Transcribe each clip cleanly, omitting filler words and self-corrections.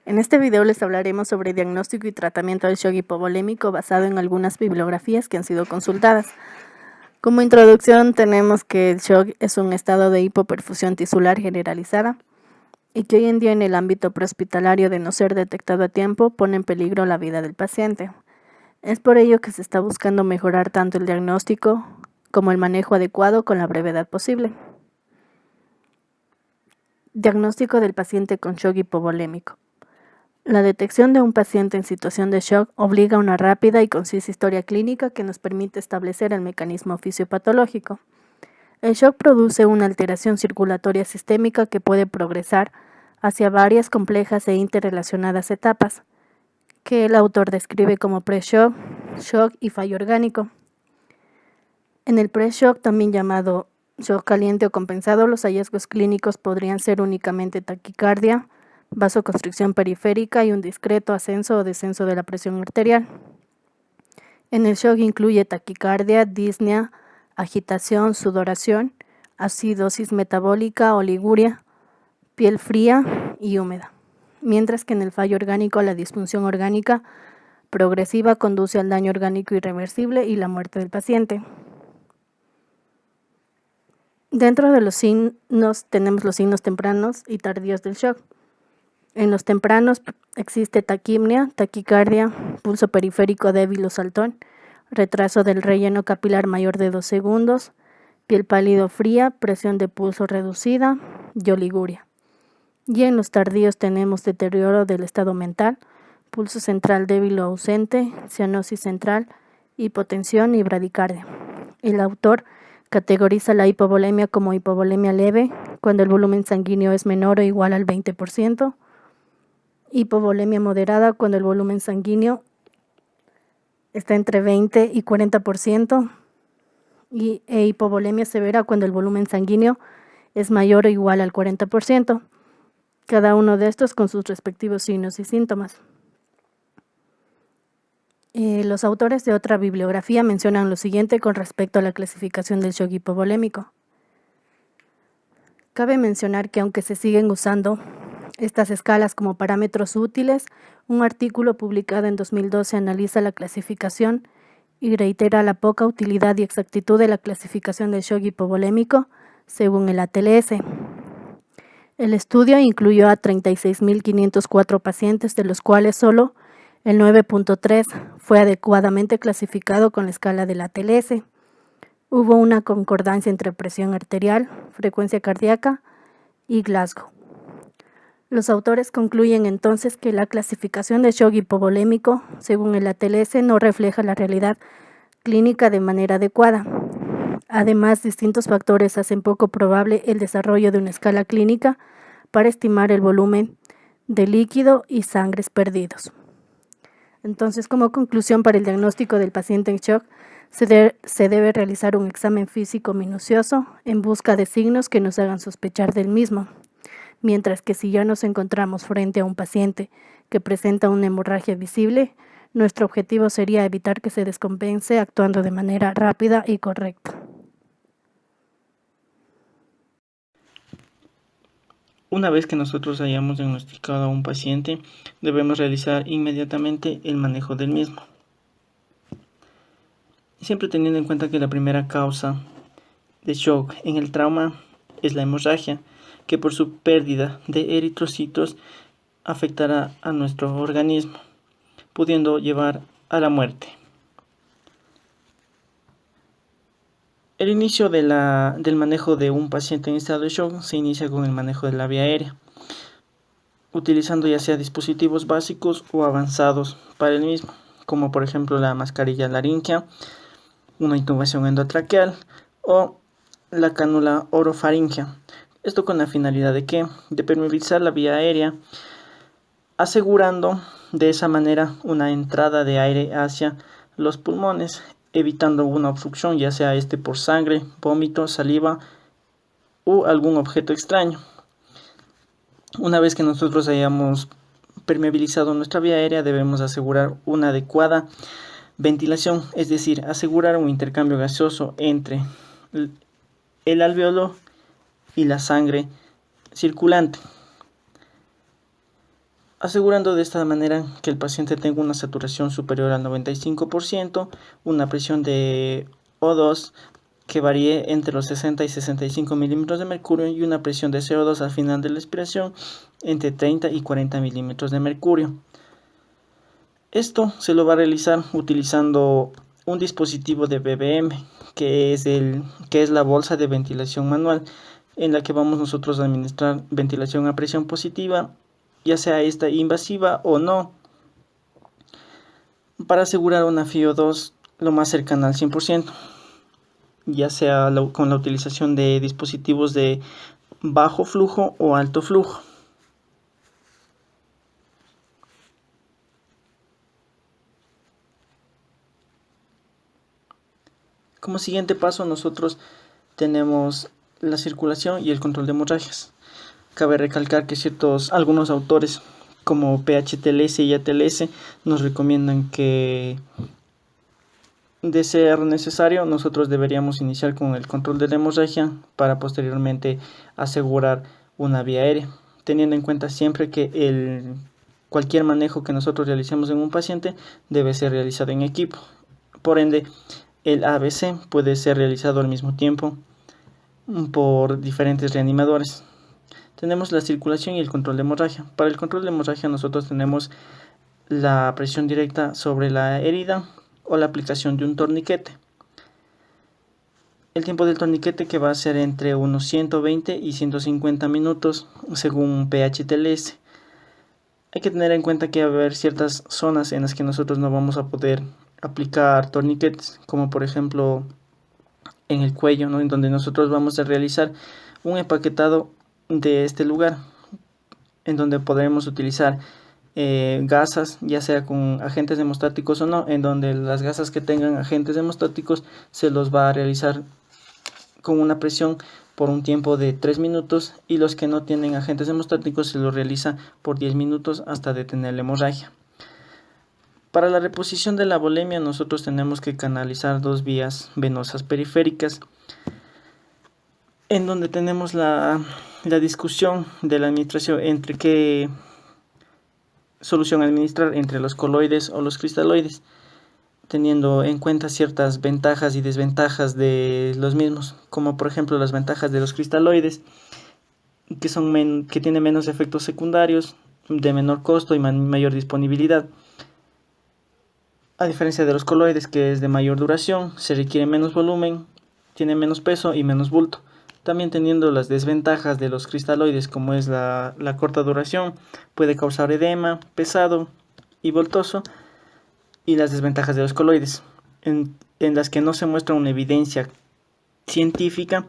En este video les hablaremos sobre diagnóstico y tratamiento del shock hipovolémico basado en algunas bibliografías que han sido consultadas. Como introducción tenemos que el shock es un estado de hipoperfusión tisular generalizada y que hoy en día en el ámbito prehospitalario, de no ser detectado a tiempo, pone en peligro la vida del paciente. Es por ello que se está buscando mejorar tanto el diagnóstico como el manejo adecuado con la brevedad posible. Diagnóstico del paciente con shock hipovolémico. La detección de un paciente en situación de shock obliga a una rápida y concisa historia clínica que nos permite establecer el mecanismo fisiopatológico. El shock produce una alteración circulatoria sistémica que puede progresar hacia varias complejas e interrelacionadas etapas, que el autor describe como pre-shock, shock y fallo orgánico. En el pre-shock, también llamado shock caliente o compensado, los hallazgos clínicos podrían ser únicamente taquicardia, vasoconstricción periférica y un discreto ascenso o descenso de la presión arterial. En el shock incluye taquicardia, disnea, agitación, sudoración, acidosis metabólica, oliguria, piel fría y húmeda. Mientras que en el fallo orgánico, la disfunción orgánica progresiva conduce al daño orgánico irreversible y la muerte del paciente. Dentro de los signos tenemos los signos tempranos y tardíos del shock. En los tempranos existe taquipnea, taquicardia, pulso periférico débil o saltón, retraso del relleno capilar mayor de 2 segundos, piel pálido fría, presión de pulso reducida y oliguria. Y en los tardíos tenemos deterioro del estado mental, pulso central débil o ausente, cianosis central, hipotensión y bradicardia. El autor categoriza la hipovolemia como hipovolemia leve cuando el volumen sanguíneo es menor o igual al 20%, hipovolemia moderada cuando el volumen sanguíneo está entre 20 y 40%, e hipovolemia severa cuando el volumen sanguíneo es mayor o igual al 40%, cada uno de estos con sus respectivos signos y síntomas. Los autores de otra bibliografía mencionan lo siguiente con respecto a la clasificación del shock hipovolémico. Cabe mencionar que aunque se siguen usando estas escalas como parámetros útiles, un artículo publicado en 2012 analiza la clasificación y reitera la poca utilidad y exactitud de la clasificación del shock hipovolémico según el ATLS. El estudio incluyó a 36.504 pacientes, de los cuales solo el 9.3 fue adecuadamente clasificado con la escala del ATLS. Hubo una concordancia entre presión arterial, frecuencia cardíaca y Glasgow. Los autores concluyen entonces que la clasificación de shock hipovolémico, según el ATLS, no refleja la realidad clínica de manera adecuada. Además, distintos factores hacen poco probable el desarrollo de una escala clínica para estimar el volumen de líquido y sangres perdidos. Entonces, como conclusión para el diagnóstico del paciente en shock, se debe realizar un examen físico minucioso en busca de signos que nos hagan sospechar del mismo. Mientras que si ya nos encontramos frente a un paciente que presenta una hemorragia visible, nuestro objetivo sería evitar que se descompense actuando de manera rápida y correcta. Una vez que nosotros hayamos diagnosticado a un paciente, debemos realizar inmediatamente el manejo del mismo. Siempre teniendo en cuenta que la primera causa de shock en el trauma es la hemorragia, que por su pérdida de eritrocitos afectará a nuestro organismo, pudiendo llevar a la muerte. El inicio del manejo de un paciente en estado de shock se inicia con el manejo de la vía aérea, utilizando ya sea dispositivos básicos o avanzados para el mismo, como por ejemplo la mascarilla laringia, una intubación endotraqueal o la cánula orofaringia. Esto con la finalidad de ¿qué? De permeabilizar la vía aérea, asegurando de esa manera una entrada de aire hacia los pulmones, evitando una obstrucción, ya sea por sangre, vómito, saliva o algún objeto extraño. Una vez que nosotros hayamos permeabilizado nuestra vía aérea, debemos asegurar una adecuada ventilación, es decir, asegurar un intercambio gaseoso entre el alveolo y la sangre circulante. asegurando de esta manera que el paciente tenga una saturación superior al 95%, una presión de O2 que varíe entre los 60 y 65 milímetros de mercurio y una presión de CO2 al final de la expiración entre 30 y 40 milímetros de mercurio. Esto se lo va a realizar utilizando un dispositivo de BBM, que es la bolsa de ventilación manual, en la que vamos nosotros a administrar ventilación a presión positiva, ya sea esta invasiva o no, para asegurar una FiO2 lo más cercana al 100%, ya sea con la utilización de dispositivos de bajo flujo o alto flujo. Como siguiente paso nosotros tenemos la circulación y el control de hemorragias. Cabe recalcar que algunos autores como PHTLS y ATLS nos recomiendan que, de ser necesario, nosotros deberíamos iniciar con el control de la hemorragia para posteriormente asegurar una vía aérea, teniendo en cuenta siempre que cualquier manejo que nosotros realicemos en un paciente debe ser realizado en equipo. Por ende, el ABC puede ser realizado al mismo tiempo por diferentes reanimadores. Tenemos la circulación y el control de hemorragia. Para el control de hemorragia nosotros tenemos la presión directa sobre la herida o la aplicación de un torniquete. El tiempo del torniquete que va a ser entre unos 120 y 150 minutos según PHTLS. Hay que tener en cuenta que va a haber ciertas zonas en las que nosotros no vamos a poder aplicar torniquetes, como por ejemplo en el cuello, ¿no? En donde nosotros vamos a realizar un empaquetado de este lugar, en donde podremos utilizar gasas, ya sea con agentes hemostáticos o no, en donde las gasas que tengan agentes hemostáticos se los va a realizar con una presión por un tiempo de 3 minutos y los que no tienen agentes hemostáticos se los realiza por 10 minutos hasta detener la hemorragia. Para la reposición de la volemia nosotros tenemos que canalizar 2 vías venosas periféricas, en donde tenemos la discusión de la administración entre qué solución administrar, entre los coloides o los cristaloides, teniendo en cuenta ciertas ventajas y desventajas de los mismos, como por ejemplo las ventajas de los cristaloides, que tienen menos efectos secundarios, de menor costo y mayor disponibilidad, a diferencia de los coloides, que es de mayor duración, se requiere menos volumen, tiene menos peso y menos bulto. También teniendo las desventajas de los cristaloides, como es la corta duración, puede causar edema, pesado y voltoso, y las desventajas de los coloides, en las que no se muestra una evidencia científica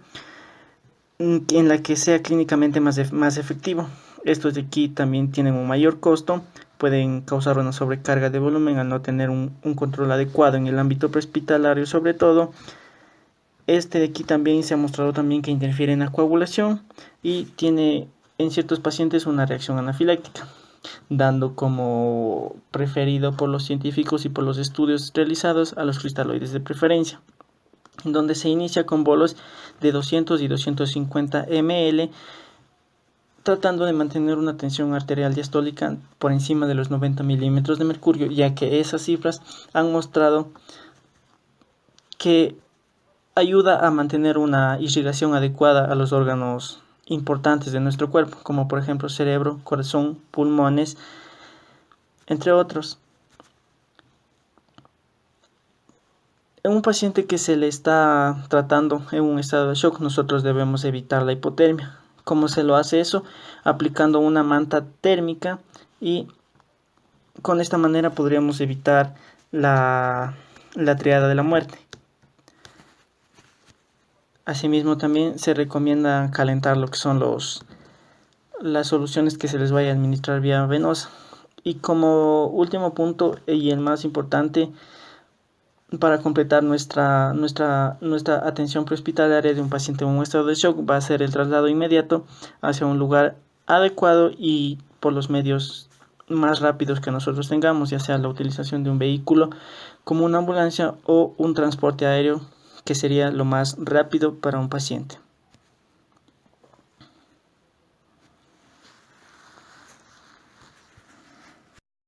en la que sea clínicamente más efectivo. Estos de aquí también tienen un mayor costo, pueden causar una sobrecarga de volumen al no tener un control adecuado en el ámbito prehospitalario sobre todo. Este de aquí también se ha mostrado también que interfiere en la coagulación y tiene en ciertos pacientes una reacción anafiláctica, dando como preferido por los científicos y por los estudios realizados a los cristaloides de preferencia, donde se inicia con bolos de 200 y 250 ml, tratando de mantener una tensión arterial diastólica por encima de los 90 milímetros de mercurio, ya que esas cifras han mostrado que ayuda a mantener una irrigación adecuada a los órganos importantes de nuestro cuerpo, como por ejemplo cerebro, corazón, pulmones, entre otros. En un paciente que se le está tratando en un estado de shock, nosotros debemos evitar la hipotermia. ¿Cómo se lo hace eso? Aplicando una manta térmica, y con esta manera podríamos evitar la triada de la muerte. Asimismo también se recomienda calentar lo que son las soluciones que se les vaya a administrar vía venosa. Y como último punto y el más importante, para completar nuestra atención prehospitalaria de un paciente en un estado de shock, va a ser el traslado inmediato hacia un lugar adecuado y por los medios más rápidos que nosotros tengamos, ya sea la utilización de un vehículo como una ambulancia o un transporte aéreo, que sería lo más rápido para un paciente.